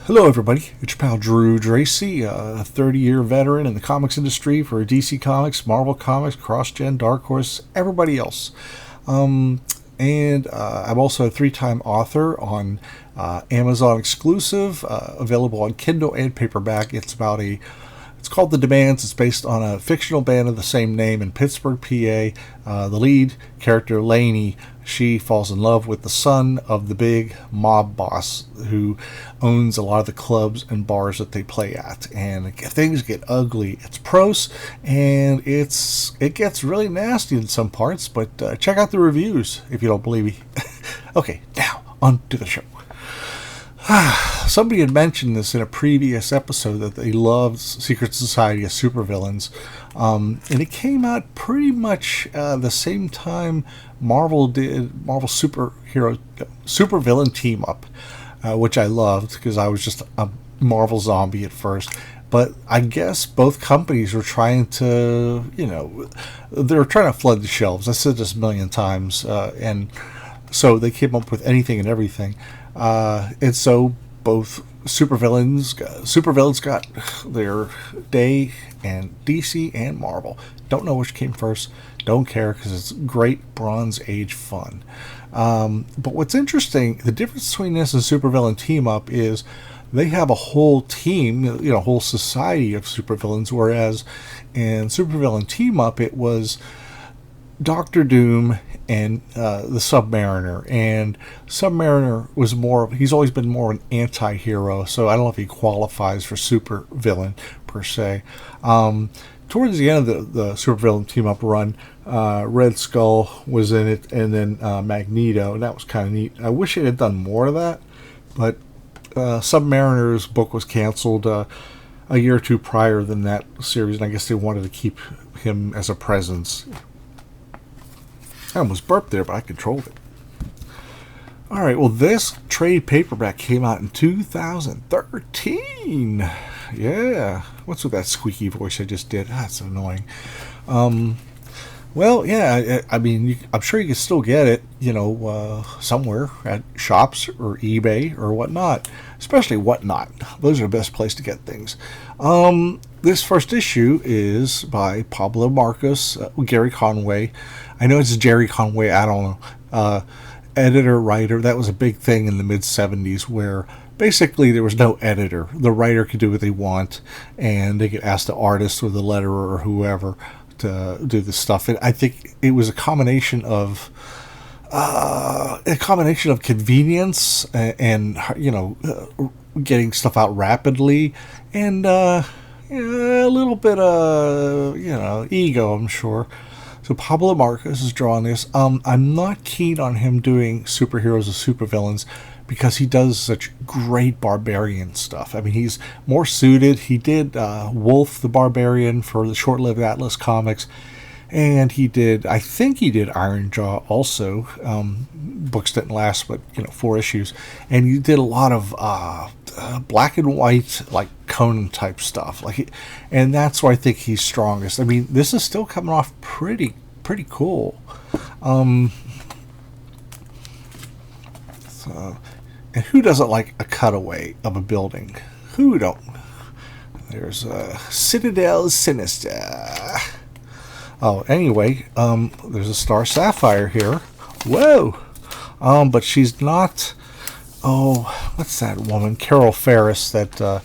Hello, everybody. It's your pal Drew Dracy, a 30-year veteran in the comics industry for DC Comics, Marvel Comics, CrossGen, Dark Horse, everybody else. And I'm also a three-time author on Amazon exclusive, available on Kindle and paperback. It's called The Demands. It's based on a fictional band of the same name in Pittsburgh, PA. The lead character, Lainey, she falls in love with the son of the big mob boss who owns a lot of the clubs and bars that they play at. And if things get ugly, it's prose, and it gets really nasty in some parts, but check out the reviews if you don't believe me. Okay, now, on to the show. Somebody had mentioned this in a previous episode that they loved Secret Society of Supervillains, and it came out pretty much the same time Marvel did Marvel Supervillain Team Up, which I loved because I was just a Marvel zombie at first. But I guess both companies were trying to, they were trying to flood the shelves. I said this a million times, and so they came up with anything and everything. And so both supervillains got their day, and DC and Marvel. Don't know which came first. Don't care because it's great Bronze Age fun. But what's interesting, the difference between this and Supervillain Team Up is they have a whole team, a whole society of supervillains, whereas in Supervillain Team Up it was Doctor Doom and the Submariner, and Submariner was he's always been more an anti-hero, so I don't know if he qualifies for supervillain per se. Towards the end of the Supervillain Team Up run, Red Skull was in it, and then Magneto, and that was kind of neat. I wish it had done more of that, but Submariner's book was canceled a year or two prior than that series, and I guess they wanted to keep him as a presence. I almost burped there, but I controlled it. Alright, well, this trade paperback came out in 2013. Yeah. What's with that squeaky voice I just did? That's annoying. Well, yeah, I mean, I'm sure you can still get it, somewhere at shops or eBay or whatnot. Especially Whatnot. Those are the best place to get things. This first issue is by Pablo Marcos, Gary Conway. I know it's Jerry Conway, I don't know. Editor, writer, that was a big thing in the mid-70s where basically there was no editor. The writer could do what they want, and they could ask the artist or the letterer or whoever to do the stuff. And I think it was a combination of convenience and getting stuff out rapidly, and a little bit of ego, I'm sure. So Pablo Marcos is drawing this. I'm not keen on him doing superheroes or supervillains because he does such great barbarian stuff. I mean, he's more suited. He did Wolf the Barbarian for the short-lived Atlas comics, and I think he did Iron Jaw also. Books didn't last, but 4 issues. And he did a lot of black and white, like Conan type stuff. And that's where I think he's strongest. I mean, this is still coming off pretty cool. And who doesn't like a cutaway of a building? Who don't? There's Citadel Sinister. Oh, anyway, there's a Star Sapphire here. Whoa! But she's not. Oh, what's that woman? Carol Ferris, that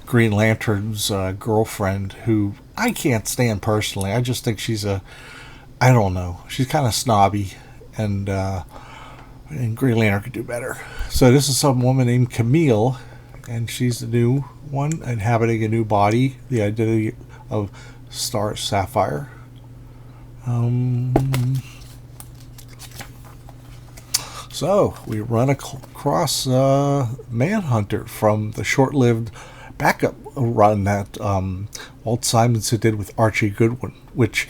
Green Lantern's girlfriend, who I can't stand personally. I just think she's I don't know. She's kind of snobby, and Green Lantern could do better. So this is some woman named Camille, and she's the new one, inhabiting a new body, the identity of Star Sapphire. So we run across Manhunter from the short-lived backup run that Walt Simonson did with Archie Goodwin, which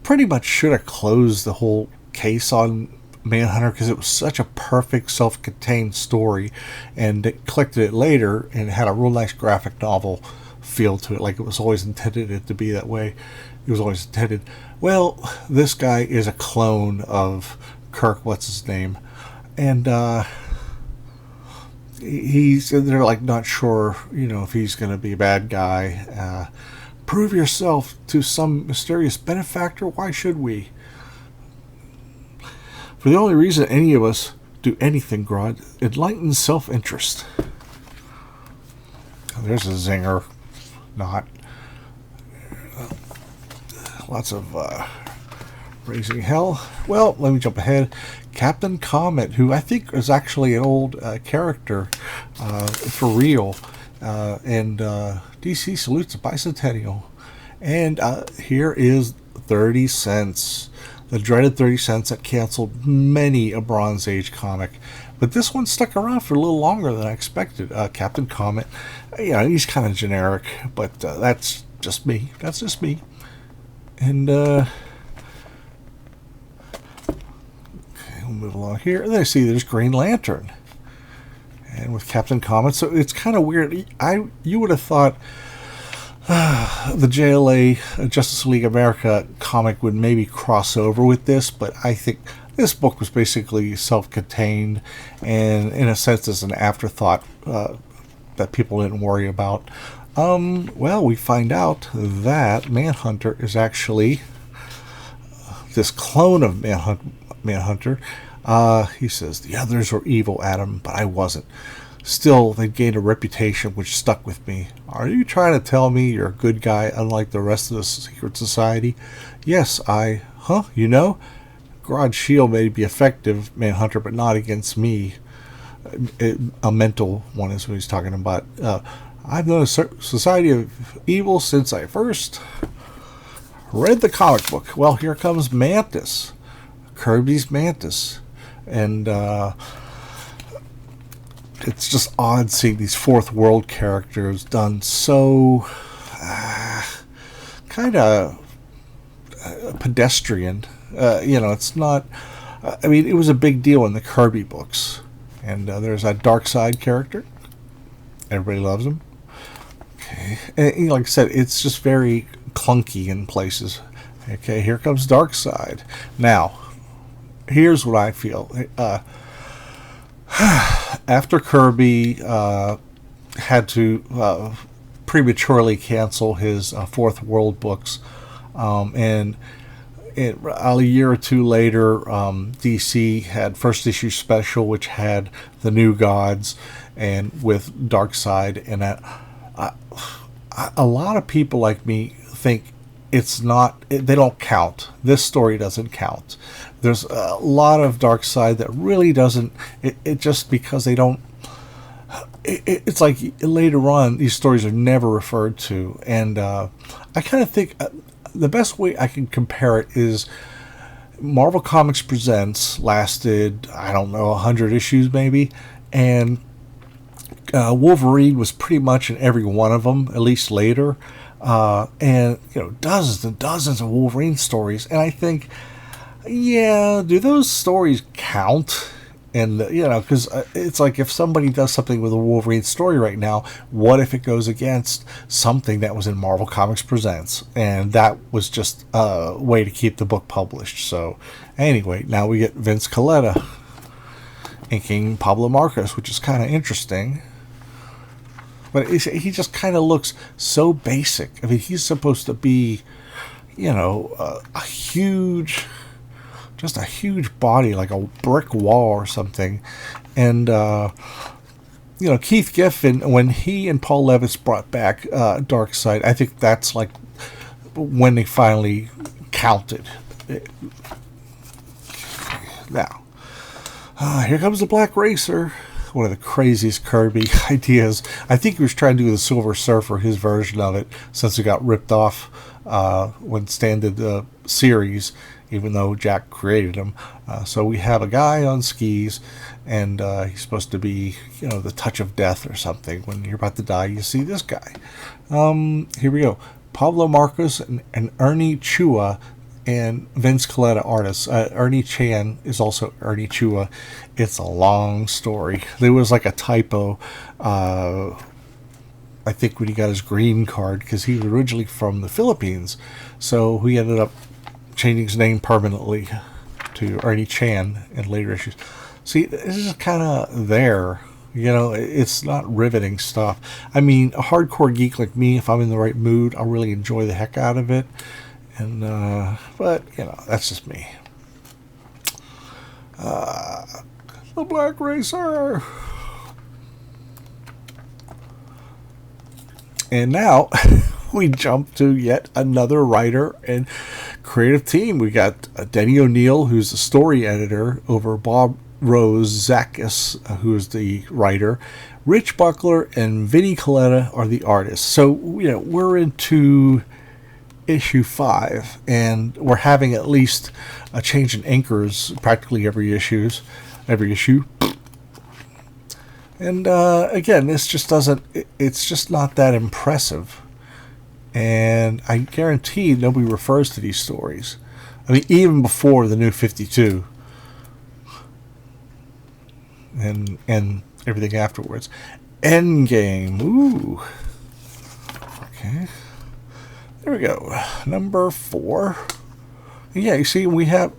pretty much should have closed the whole case on Manhunter because it was such a perfect self-contained story, and it collected it later and it had a real nice graphic novel feel to it, like it was always intended it to be that way. It was always intended. Well, this guy is a clone of Kirk, what's his name, and they're like not sure, if he's going to be a bad guy. Prove yourself to some mysterious benefactor. Why should we? For the only reason any of us do anything, Grodd, enlightened self-interest. There's a zinger. Not. Lots of raising hell. Well, let me jump ahead. Captain Comet, who I think is actually an old character for real. And DC salutes the bicentennial. And here is 30 cents. The dreaded 30 cents that canceled many a Bronze Age comic. But this one stuck around for a little longer than I expected. Captain Comet, he's kind of generic, but that's just me. That's just me. And, okay, we'll move along here. And then I see there's Green Lantern. And with Captain Comet, so it's kind of weird. You would have thought the JLA Justice League America comic would maybe cross over with this, but I think this book was basically self-contained and, in a sense, as an afterthought that people didn't worry about. Well, we find out that Manhunter is actually this clone of Manhunter. He says, the others were evil, Adam, but I wasn't. Still, they gained a reputation which stuck with me. Are you trying to tell me you're a good guy unlike the rest of the secret society? Yes, Grodd's shield may be effective, Manhunter, but not against me. A mental one is what he's talking about. I've known a society of evil since I first read the comic book. Well, here comes Mantis. Kirby's Mantis. And it's just odd seeing these fourth world characters done so kind of pedestrian. It's not. It was a big deal in the Kirby books, and there's that Darkseid character. Everybody loves him. Okay, and, like I said, it's just very clunky in places. Okay, here comes Darkseid. Now, here's what I feel. After Kirby had to prematurely cancel his Fourth World books, and a year or two later, DC had first issue special, which had the New Gods and with Darkseid, and a lot of people like me think it's not. They don't count. This story doesn't count. There's a lot of Darkseid that really doesn't. It just because they don't. It's like later on these stories are never referred to, and I kind of think the best way I can compare it is Marvel Comics Presents lasted, I don't know, 100 issues maybe, and Wolverine was pretty much in every one of them, at least later, and dozens and dozens of Wolverine stories, and I think, yeah, do those stories count? And, because it's like if somebody does something with a Wolverine story right now, what if it goes against something that was in Marvel Comics Presents? And that was just a way to keep the book published. So, anyway, now we get Vince Colletta inking Pablo Marcos, which is kind of interesting. But he just kind of looks so basic. He's supposed to be, a huge... just a huge body, like a brick wall or something. And, Keith Giffen, when he and Paul Levitz brought back Darkseid, I think that's like when they finally counted. Now, here comes the Black Racer. One of the craziest Kirby ideas. I think he was trying to do the Silver Surfer, his version of it, since it got ripped off when Stan did the series, even though Jack created him. So we have a guy on skis, and he's supposed to be, the touch of death or something. When you're about to die, you see this guy. Here we go. Pablo Marcos and Ernie Chua and Vince Colletta artists. Ernie Chan is also Ernie Chua. It's a long story. There was like a typo, I think, when he got his green card, because he was originally from the Philippines. So he ended up changing his name permanently to Ernie Chan in later issues. See, this is kind of there, You know, it's not riveting stuff. I mean, a hardcore geek like me, if I'm in the right mood, I'll really enjoy the heck out of it. And but you know, that's just me. The Black Racer. And now we jump to yet another writer and creative team. We got Denny O'Neil, who's the story editor over Bob Rose Zakis, who is the writer. Rich Buckler and Vinnie Coletta are the artists. So, you know, we're into issue 5, and we're having at least a change in anchors practically every issue. And again, this just doesn't, it's just not that impressive. And I guarantee nobody refers to these stories. I mean, even before the New 52 and everything afterwards. Endgame. Ooh. Okay. There we go. Number 4. Yeah, you see, we have,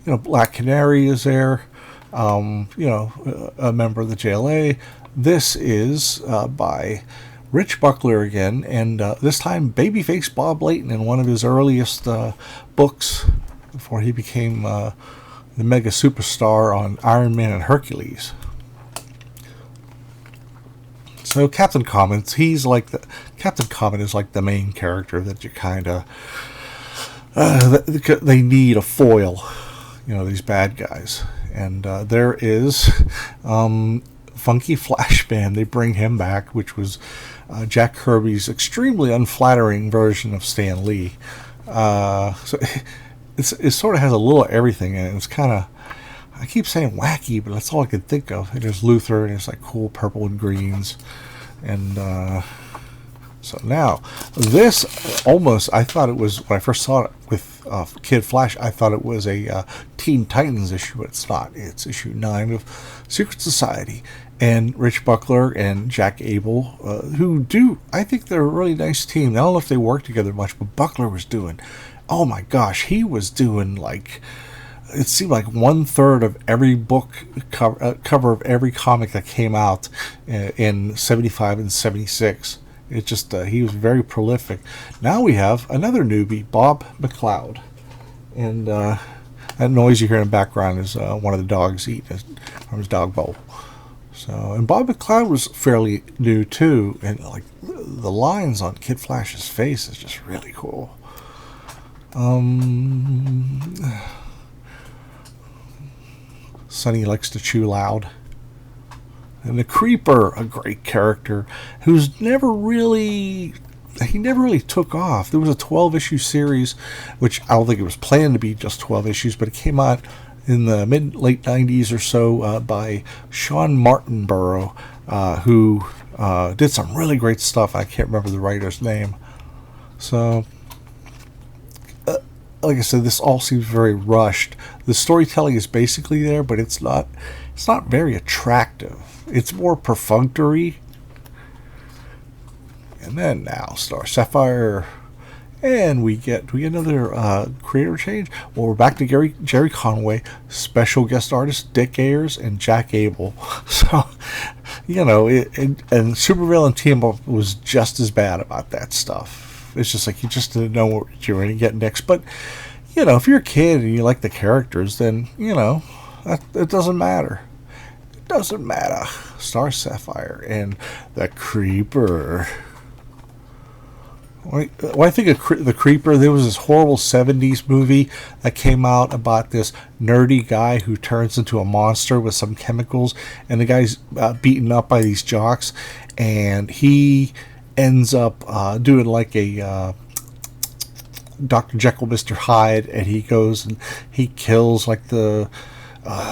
you know, Black Canary is there. You know, a member of the JLA. This is by Rich Buckler again, and this time babyface Bob Layton in one of his earliest books before he became the mega superstar on Iron Man and Hercules. So Captain Commons, Captain Common is like the main character that you kind of they need a foil, you know, these bad guys. And there is Funky Flash Band. They bring him back, which was Jack Kirby's extremely unflattering version of Stan Lee. So it sort of has a little of everything in it. It's kind of, I keep saying wacky, but that's all I could think of. And there's Luther, and it's like cool purple and greens. And so now, this almost, I thought it was, when I first saw it with Kid Flash, I thought it was a Teen Titans issue, but it's not. It's issue 9 of Secret Society. And Rich Buckler and Jack Abel, who do, I think they're a really nice team. I don't know if they work together much, but Buckler was doing, oh my gosh, he was doing like, it seemed like 1/3 of every book cover of every comic that came out in 75 and 76. It just, he was very prolific. Now we have another newbie, Bob McLeod. And that noise you hear in the background is one of the dogs eating from his dog bowl. So, and Bob McLeod was fairly new too. And like the lines on Kid Flash's face is just really cool. Sonny likes to chew loud. And the Creeper, a great character who's never really took off. There was a 12-issue series, which I don't think it was planned to be just 12 issues, but it came out in the late 90s or so by Sean Martinborough, who did some really great stuff. I can't remember the writer's name. So, like I said, this all seems very rushed. The storytelling is basically there, but it's not very attractive. It's more perfunctory. And then now Star Sapphire, and we get another creator change. Well, we're back to Jerry Conway, special guest artist Dick Ayers and Jack Abel. So, you know, and Supervillain Team Up was just as bad about that stuff. It's just like you just didn't know what you were going to get next. But you know, if you're a kid and you like the characters, then you know it doesn't matter. Doesn't matter. Star Sapphire and the Creeper. When I think of the Creeper, there was this horrible 70s movie that came out about this nerdy guy who turns into a monster with some chemicals, and the guy's beaten up by these jocks, and he ends up doing like a Dr. Jekyll, Mr. Hyde, and he goes and he kills like the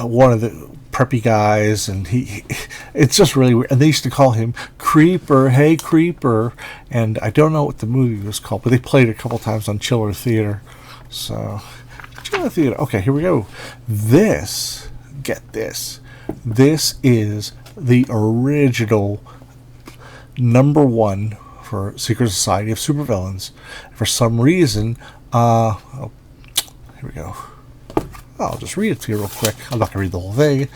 one of the preppy guys, and it's just really weird. And they used to call him Creeper, hey Creeper, and I don't know what the movie was called, but they played it a couple times on Chiller Theater. So Chiller Theater. Okay, here we go. Get this is the original #1 for Secret Society of Supervillains. For some reason, here we go. I'll just read it to you real quick. I'm not going to read the whole thing.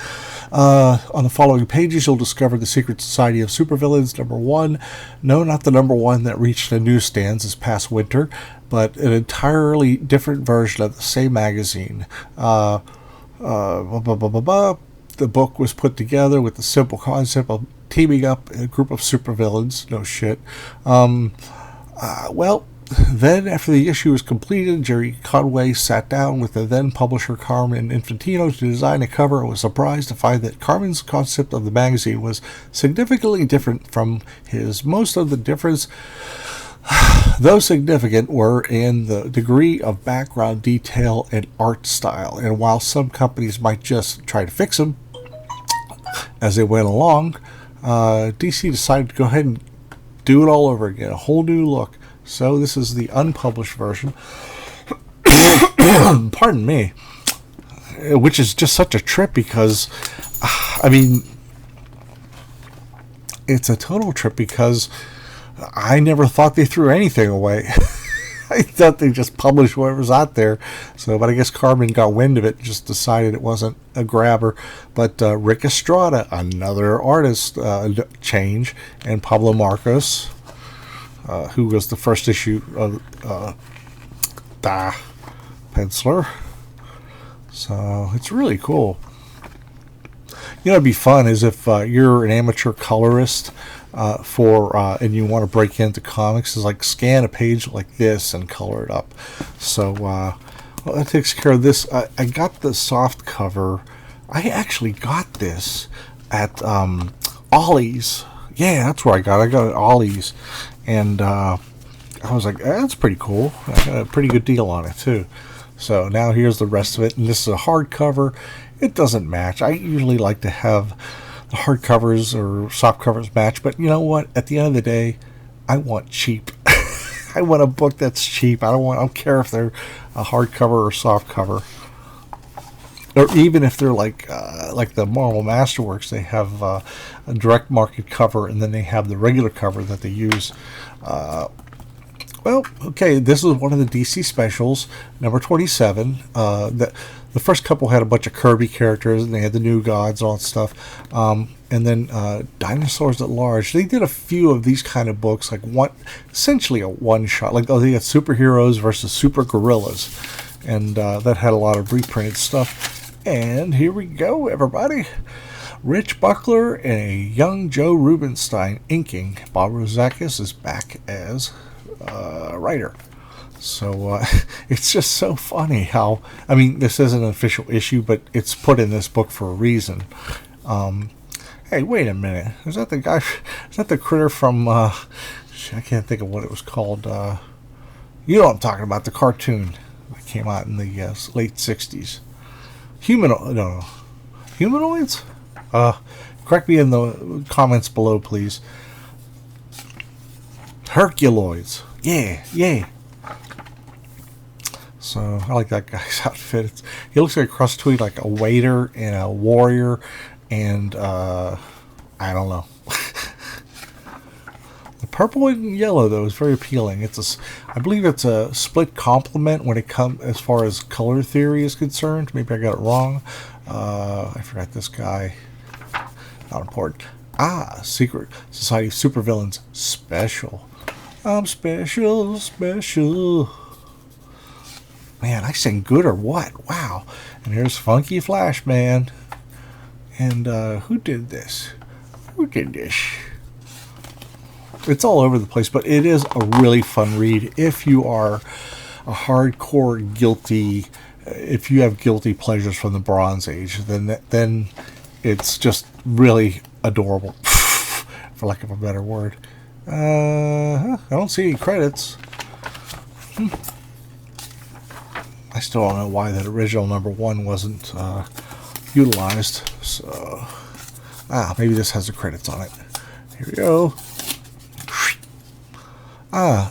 On the following pages, you'll discover the Secret Society of Supervillains #1. No, not the #1 that reached the newsstands this past winter, but an entirely different version of the same magazine. Blah, blah, blah, blah, blah. The book was put together with the simple concept of teaming up a group of supervillains. No shit. Well, then after the issue was completed, Jerry Conway sat down with the then publisher Carmen Infantino to design a cover and was surprised to find that Carmen's concept of the magazine was significantly different from his. Most of the difference, though significant, were in the degree of background detail and art style. And while some companies might just try to fix them as they went along, DC decided to go ahead and do it all over again, a whole new look. So this is the unpublished version. Pardon me. Which is just such a trip because, I mean, it's a total trip because I never thought they threw anything away. I thought they just published whatever's out there. So, but I guess Carmen got wind of it and just decided it wasn't a grabber. But Rick Estrada, another artist change, and Pablo Marcos, who was the first issue of penciler. So it's really cool. You know, it'd be fun is if you're an amateur colorist and you want to break into comics, is like scan a page like this and color it up. So well, that takes care of this. I got the soft cover. I actually got this at Ollie's. Yeah, that's where I got it. I got it at Ollie's. And I was like, that's pretty cool. I got a pretty good deal on it, too. So now here's the rest of it. And this is a hardcover. It doesn't match. I usually like to have the hardcovers or soft covers match. But you know what? At the end of the day, I want cheap. I want a book that's cheap. I don't care if they're a hardcover or soft cover. Or even if they're like the Marvel Masterworks, they have a direct market cover, and then they have the regular cover that they use. Well, okay, this is one of the DC specials, number 27. The first couple had a bunch of Kirby characters, and they had the New Gods and all that stuff. And then Dinosaurs at Large. They did a few of these kind of books, like essentially a one-shot. Like, they had superheroes versus super gorillas. And that had a lot of reprinted stuff. And here we go, everybody. Rich Buckler and a young Joe Rubinstein inking. Bob Rozakis is back as writer. So it's just so funny how, I mean, this isn't an official issue, but it's put in this book for a reason. Hey, wait a minute. Is that the guy? Is that the critter from, I can't think of what it was called. You know what I'm talking about, the cartoon that came out in the late 60s. Humanoids? Correct me in the comments below, please. Herculoids. Yeah. So I like that guy's outfit. He looks like a cross between like a waiter and a warrior, and I don't know. The purple and yellow though is very appealing. I believe it's a split complement when it comes as far as color theory is concerned. Maybe I got it wrong. I forgot this guy. Not important. Secret Society of Supervillains special. I'm special. Man, I sing good or what? Wow. And here's Funky Flash Man. And who did this? It's all over the place, but it is a really fun read if you are a hardcore guilty. If you have guilty pleasures from the Bronze Age, then it's just really adorable, for lack of a better word. I don't see any credits. I still don't know why that original #1 wasn't utilized. So, maybe this has the credits on it. Here we go.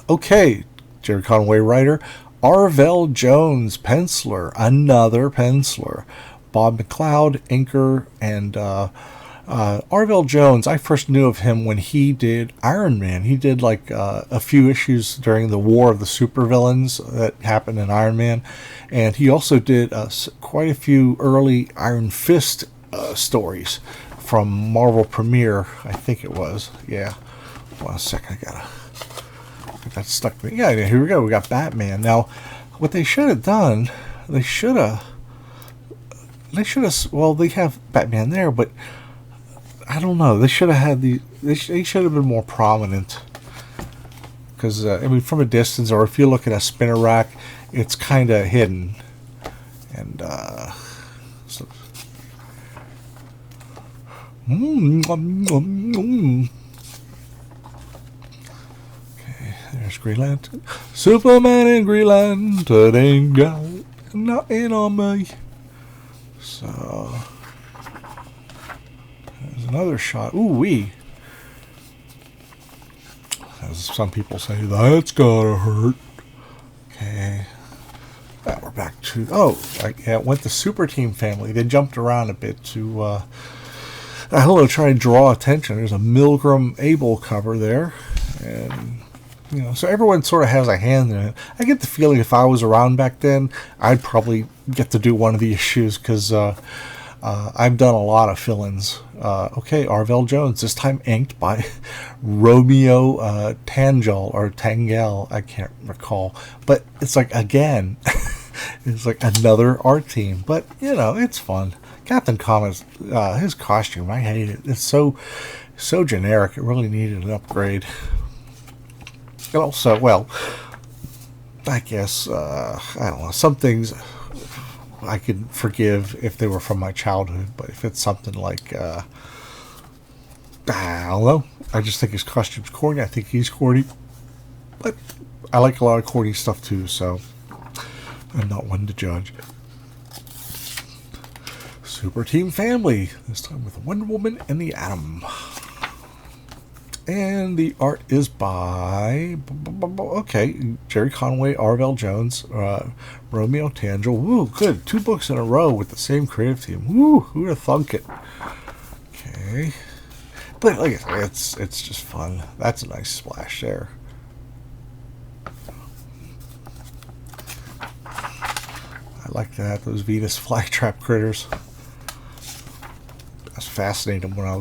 Okay. Jerry Conway writer. Arvell Jones penciler. Another penciler. Bob McLeod inker, and Arvell Jones, I first knew of him when he did Iron Man. He did like a few issues during the War of the Supervillains that happened in Iron Man, and he also did quite a few early Iron Fist stories from Marvel Premiere, I think it was. Yeah. Hold on a second, I gotta get that stuck. Yeah, here we go. We got Batman. Now, what they should have done, they should have. Well, they have Batman there, but I don't know. They should have had they should have been more prominent. Because I mean, from a distance, or if you look at a spinner rack, it's kind of hidden. And so, okay, there's Green Lantern, Superman and Green Lantern ain't got nothing on me. So there's another shot. Ooh wee. As some people say, that's gotta hurt. Okay. We're back to... Oh, it went to Super Team Family. They jumped around a bit to... I don't know, try and draw attention. There's a Milgram Abel cover there. And, you know, so everyone sort of has a hand in it. I get the feeling if I was around back then, I'd probably get to do one of the issues because... I've done a lot of fill-ins. Okay, Arvell Jones, this time inked by Romeo Tangel or Tangel, I can't recall. But it's like, again, it's like another art team. But, you know, it's fun. Captain Comet's, his costume, I hate it. It's so generic. It really needed an upgrade. And also, well, I guess, I don't know, some things... I could forgive if they were from my childhood, but if it's something like, I don't know, I just think his costume's corny. I think he's corny, but I like a lot of corny stuff too, so I'm not one to judge. Super Team Family, this time with Wonder Woman and the Atom. And the art is by, okay, Jerry Conway, Arvell Jones, Romeo Tangel. Woo, good. 2 books in a row with the same creative team. Woo, who would have thunk it? Okay. But like I said, it's just fun. That's a nice splash there. I like that. Those Venus flytrap critters. I was fascinated when I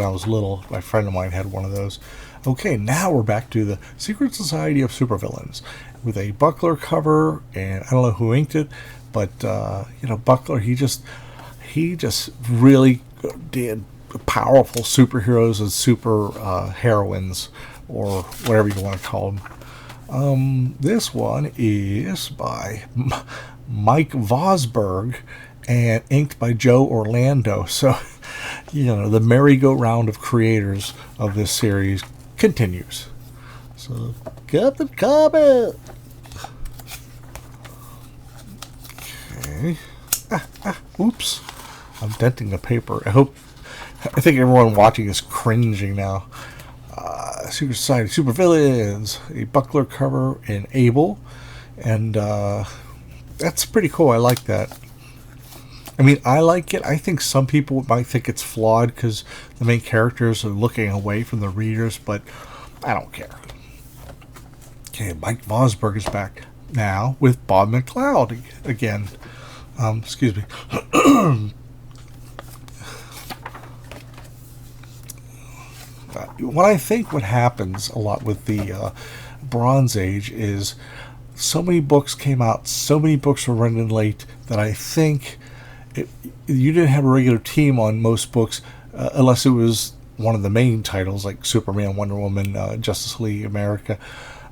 was little. My friend of mine had one of those. Okay, now we're back to the Secret Society of Supervillains with a Buckler cover, and I don't know who inked it, but you know, Buckler, he just really did powerful superheroes and super heroines, or whatever you want to call them. This one is by Mike Vosberg and inked by Joe Orlando. So, you know, the merry-go-round of creators of this series continues. So, Captain Comet. Okay. Oops. I'm denting the paper. I think everyone watching is cringing now. Secret Society Supervillains, a Buckler cover in Abel, and that's pretty cool. I like that. I mean, I like it. I think some people might think it's flawed because the main characters are looking away from the readers, but I don't care. Okay, Mike Vosberg is back now with Bob McLeod again. Excuse me. What I think what happens a lot with the Bronze Age is so many books came out, so many books were running late that I think you didn't have a regular team on most books unless it was one of the main titles like Superman, Wonder Woman, Justice League, America.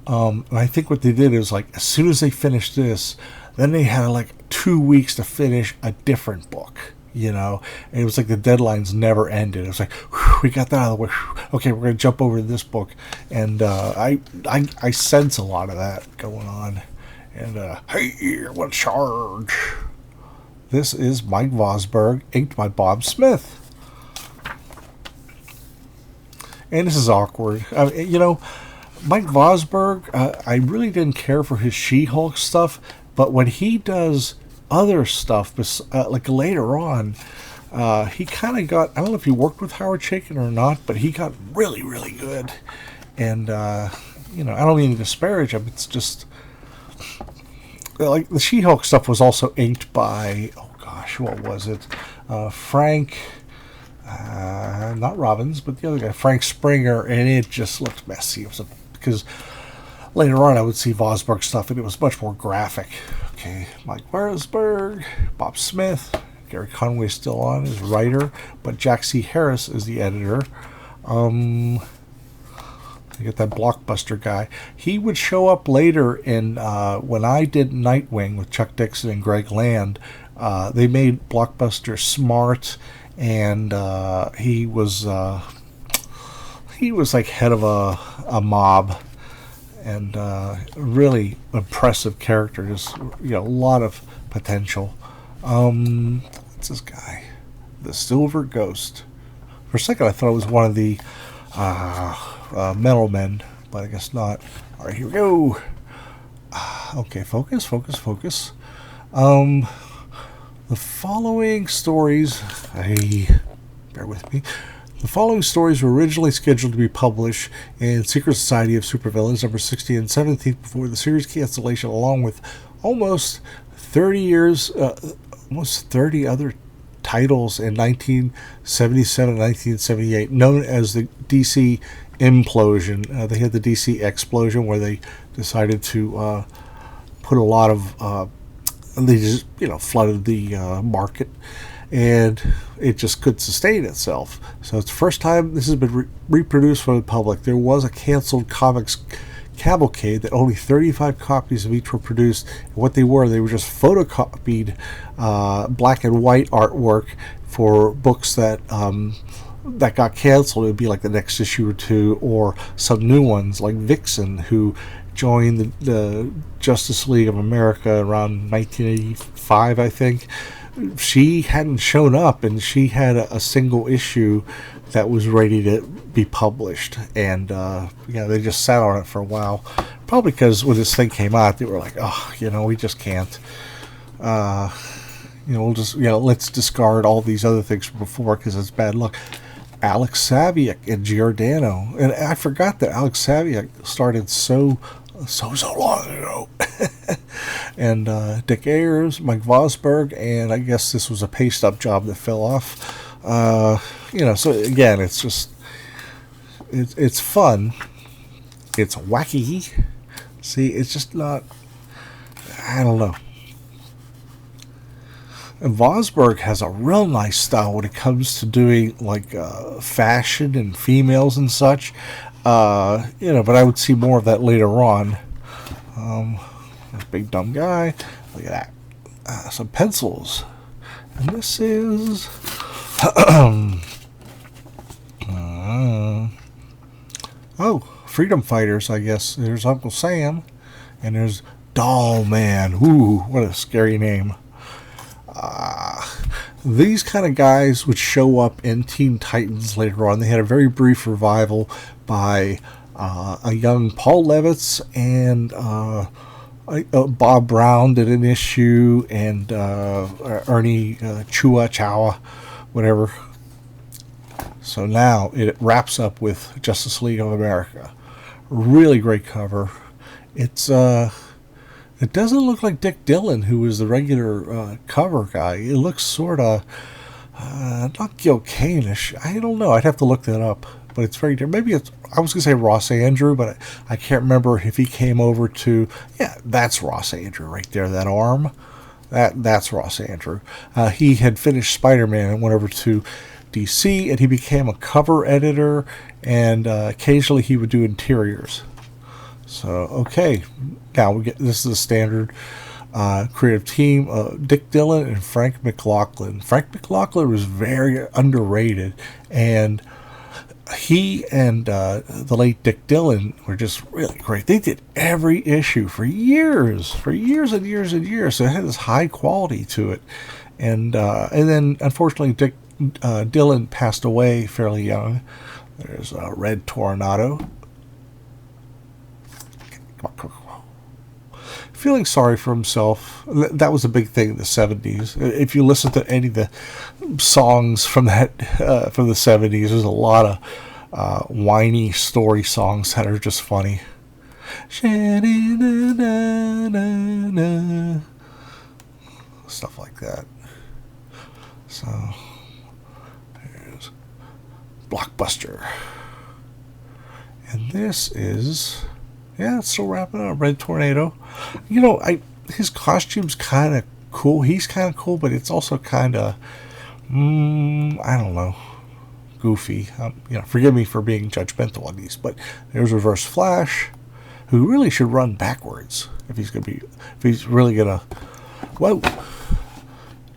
And I think what they did is like as soon as they finished this, then they had like 2 weeks to finish a different book. You know, and it was like the deadlines never ended. It was like, whew, we got that out of the way. Whew, okay, we're gonna jump over to this book, and I sense a lot of that going on. And hey, what charge? This is Mike Vosberg, inked by Bob Smith, and this is awkward. You know, Mike Vosberg, I really didn't care for his She-Hulk stuff, but when he does other stuff, like later on, He kind of got, I don't know if he worked with Howard Chaykin or not, but he got really, really good. And, you know, I don't mean to disparage him. It's just, like, the She-Hulk stuff was also inked by, oh gosh, what was it? Frank, not Robbins, but the other guy, Frank Springer, and it just looked messy. It was because later on I would see Vosberg stuff, and it was much more graphic. Okay, Mike Wersberg, Bob Smith, Gary Conway's still on as writer, but Jack C. Harris is the editor. You get that Blockbuster guy. He would show up later in when I did Nightwing with Chuck Dixon and Greg Land. They made Blockbuster smart, and he was like head of a mob, and really impressive character. Just, you know, a lot of potential. What's this guy? The Silver Ghost. For a second, I thought it was one of the Metal Men, but I guess not. All right, here we go. Okay, focus. The following stories, bear with me. The following stories were originally scheduled to be published in Secret Society of Supervillains number 16 and 17 before the series cancellation, along with almost 30 other titles in 1977 and 1978, known as the DC Implosion. They had the DC Explosion, where they decided to put a lot of they just, you know, flooded the market, and it just couldn't sustain itself. So it's the first time this has been reproduced for the public. There was a canceled comics cavalcade that only 35 copies of each were produced. And what they were just photocopied black and white artwork for books that got canceled. It would be like the next issue or two, or some new ones like Vixen, who joined the Justice League of America around 1985, I think. She hadn't shown up, and she had a single issue that was ready to be published, and they just sat on it for a while, probably because when this thing came out, they were like, oh, you know, we just can't, we'll just, let's discard all these other things from before because it's bad luck. Alex Saviuk and Giordano, and I forgot that Alex Saviuk started so long ago. And Dick Ayers, Mike Vosberg, and I guess this was a paste-up job that fell off. So again, it's just, it's fun. It's wacky. See, it's just not, I don't know. And Vosberg has a real nice style when it comes to doing like fashion and females and such. But I would see more of that later on. This big dumb guy. Look at that. Some pencils. And this is Freedom Fighters, I guess. There's Uncle Sam, and there's Doll Man. Ooh, what a scary name. These kind of guys would show up in Teen Titans later on. They had a very brief revival by a young Paul Levitz, and Bob Brown did an issue, and Ernie Chua, whatever. So now it wraps up with Justice League of America. Really great cover. It doesn't look like Dick Dillon, who was the regular cover guy. It looks sort of not Gil Kane-ish. I don't know. I'd have to look that up. But it's very different. Maybe it's, I was going to say Ross Andrew, but I can't remember if he came over to, that's Ross Andrew right there, that arm. That's Ross Andrew. He had finished Spider-Man and went over to DC, and he became a cover editor, and occasionally he would do interiors. So, okay, now this is a standard creative team. Dick Dillon and Frank McLaughlin. Frank McLaughlin was very underrated, and he and the late Dick Dillon were just really great. They did every issue for years and years and years. So it had this high quality to it, and then unfortunately Dick Dillon passed away fairly young. There's Red Tornado. feeling sorry for himself. That was a big thing in the 70s. If you listen to any of the songs from from the 70s, there's a lot of whiny story songs that are just funny. Stuff like that. So, here's Blockbuster. And this is, yeah, it's still wrapping up. Red Tornado. You know, his costume's kind of cool. He's kind of cool, but it's also kind of, I don't know, goofy. Forgive me for being judgmental on these, but there's Reverse Flash, who really should run backwards if he's really gonna,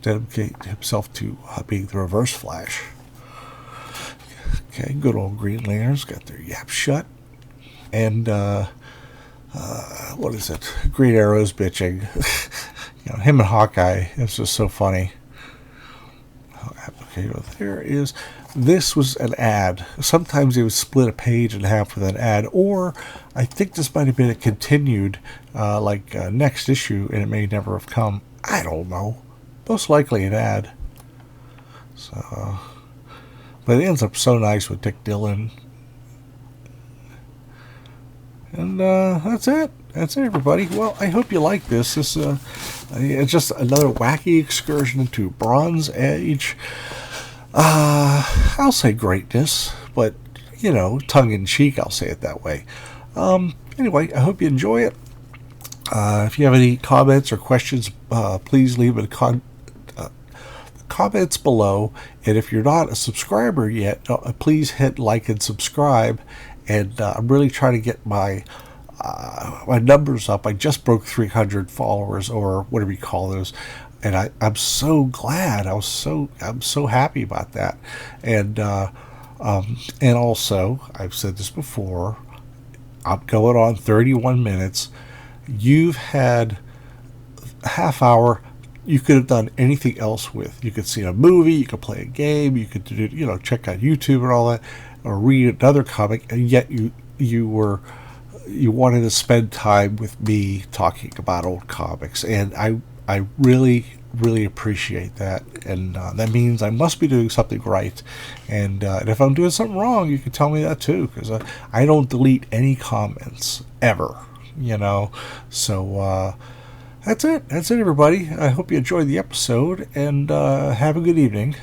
dedicate himself to being the Reverse Flash. Okay, good old Green Lanterns got their yap shut, and what is it? Green Arrow's bitching. Him and Hawkeye. It's just so funny. Okay, well, this was an ad. Sometimes they would split a page in half with an ad, or I think this might have been a continued, next issue, and it may never have come. I don't know. Most likely an ad. So, but it ends up so nice with Dick Dillon. And that's it. That's it, everybody. Well, I hope you like this. This it's just another wacky excursion into Bronze Age. I'll say greatness, but tongue-in-cheek, I'll say it that way. Anyway, I hope you enjoy it. If you have any comments or questions, please leave it comments below. And if you're not a subscriber yet, please hit like and subscribe. And I'm really trying to get my numbers up. I just broke 300 followers, or whatever you call those, and I'm so glad. I'm so happy about that. And also, I've said this before, I'm going on 31 minutes. You've had a half hour. You could have done anything else with. You could see a movie, you could play a game, you could do, check out YouTube and all that, or read another comic, and yet you wanted to spend time with me talking about old comics, and I really, really appreciate that, and that means I must be doing something right, and if I'm doing something wrong, you can tell me that too, because I don't delete any comments ever, so that's it, everybody. I hope you enjoyed the episode, and have a good evening.